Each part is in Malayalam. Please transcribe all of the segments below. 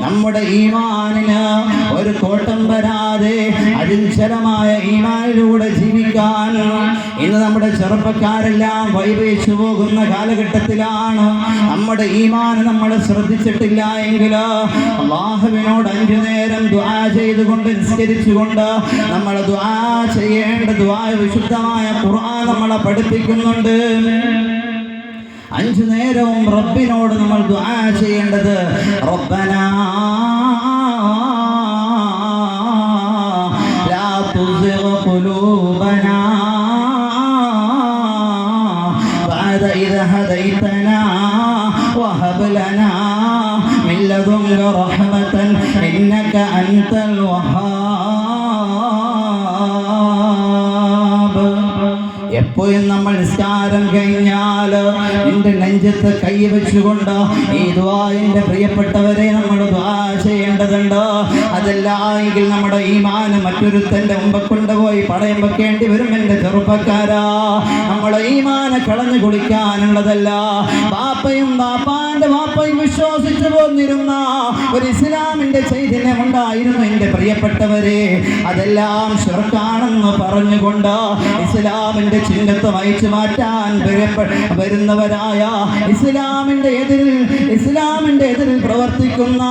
നമ്മുടെ ഈമാനിന് ഒരു കോട്ടം വരാതെ അചഞ്ചലമായ ഈമാനിലൂടെ ജീവിക്കാൻ ഇന്ന് നമ്മുടെ ചെറുപ്പക്കാരെല്ലാം വൈവേശു പോകുന്ന കാലഘട്ടത്തിലാണ്. നമ്മുടെ ഈമാൻ നമ്മൾ ശ്രദ്ധിച്ചിട്ടില്ല എങ്കിൽ അല്ലാഹുവിനോട് 5 നേരം ദുആ ചെയ്തുകൊണ്ട് നിസ്കരിച്ചുകൊണ്ട് നമ്മൾ ദുആ ചെയ്യേണ്ട ദുആ വിശുദ്ധമായ ഖുർആൻ നമ്മളെ പഠിപ്പിക്കുന്നുണ്ട്. 5 നേരവും റബ്ബിനോട് നമ്മൾ ദുആ ചെയ്യേണ്ടത് റബ്ബനാ ലാ തുസിഗ് ഖുലൂബനാ ബഅദ ഇദ് ഹദൈതനാ വഹബ് ലനാ മിൻ ലദുൻക റഹ്മതൻ ഇന്നക അൻതൽ വഹ്ഹാബ്. എപ്പോഴും നമ്മൾ നിസ്കാരം കഴിഞ്ഞാൽ നിന്റെ നെഞ്ചത്ത് കൈവച്ചുകൊണ്ട് ഈ ദുആഇന്റെ പ്രിയപ്പെട്ടവരെ നമ്മൾ ദുആ ചെയ്യേണ്ടതുണ്ട്. അതല്ല എങ്കിൽ നമ്മുടെ ഈമാൻ മറ്റൊരുത്തന്റെ മുമ്പ് കൊണ്ടുപോയി പടയം വെക്കേണ്ടി വരും. എൻ്റെ ചെറുപ്പക്കാരാ, നമ്മളെ ഈമാനെ കളഞ്ഞു കുളിക്കാനുള്ളതല്ല. ബാപ്പയും ബാപ്പാന്റെ ബാപ്പയും വിശ്വസിച്ചു പോന്നിരുന്ന ഒരു ഇസ്ലാമിന്റെ ചൈതന്യം ഉണ്ടായിരുന്നു എൻ്റെ പ്രിയപ്പെട്ടവരെ. അതെല്ലാം ശിർക്കാണെന്ന് പറഞ്ഞുകൊണ്ട് ഇസ്ലാമിന്റെ ചിഹ്നത്തെ വഹിച്ചു മാറ്റാൻ വരുന്നവരായ ഇസ്ലാമിന്റെ എതിരിൽ പ്രവർത്തിക്കുന്ന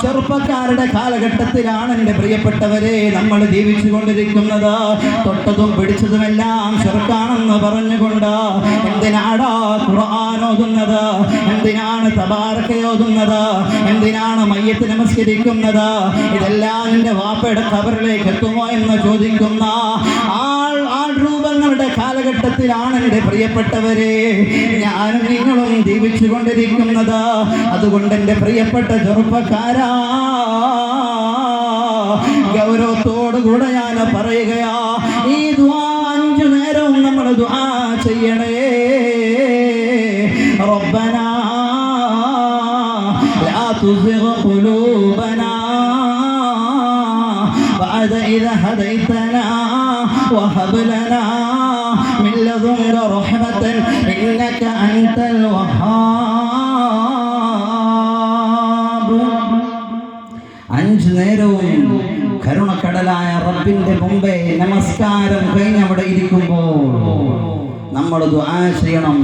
ചെറുപ്പക്കാരുടെ കാലഘട്ടത്തിലാണ് എൻ്റെ പ്രിയപ്പെട്ടവരെ നമ്മൾ ജീവിച്ചു കൊണ്ടിരിക്കുന്നത്. തൊട്ടതും പിടിച്ചതുമെല്ലാം ശിർക്കാണെന്ന് പറഞ്ഞുകൊണ്ട് എന്തിനാടാ ഖുർആൻ ഓതുന്നത്, എന്തിനാണ് തബാറക ഓതുന്നത്, എന്തിനാണ് മയ്യത്ത് നമസ്കരിക്കുന്നത്, ഇതെല്ലാം നിന്റെ വാപ്പയുടെ ഖബറിലേക്ക് എത്തുമോ എന്ന് ചോദിക്കുന്ന രൂപങ്ങളുടെ കാലഘട്ടത്തിലാണ് എൻ്റെ പ്രിയപ്പെട്ടവരെ ഞാനും നിങ്ങളും ജീവിച്ചു കൊണ്ടിരിക്കുന്നത്. അതുകൊണ്ട് എൻ്റെ പ്രിയപ്പെട്ട ചെറുപ്പക്കാരാ, ഗൗരവത്തോടുകൂടെ ഞാൻ പറയുകയാ, ഈ ദുആ 5 നേരവും നമ്മൾ ദുആ ചെയ്യണേ. റബ്ബനാ ലാ തുസിഗ് ഖുലൂബനാ ബഅദ ഇദ് ഹദൈതനാ വഹബ് ലനാ മിൻ ലദുൻക റഹ്മതൻ ഇന്നക അൻതൽ വഹ്ഹാബ്. 5 നേരവും കരുണക്കടലായ റബ്ബിന്റെ മുമ്പേ നമസ്കാരം കഴിഞ്ഞ് അവിടെ ഇരിക്കുമ്പോൾ നമ്മൾ ദുആ ചെയ്യണം.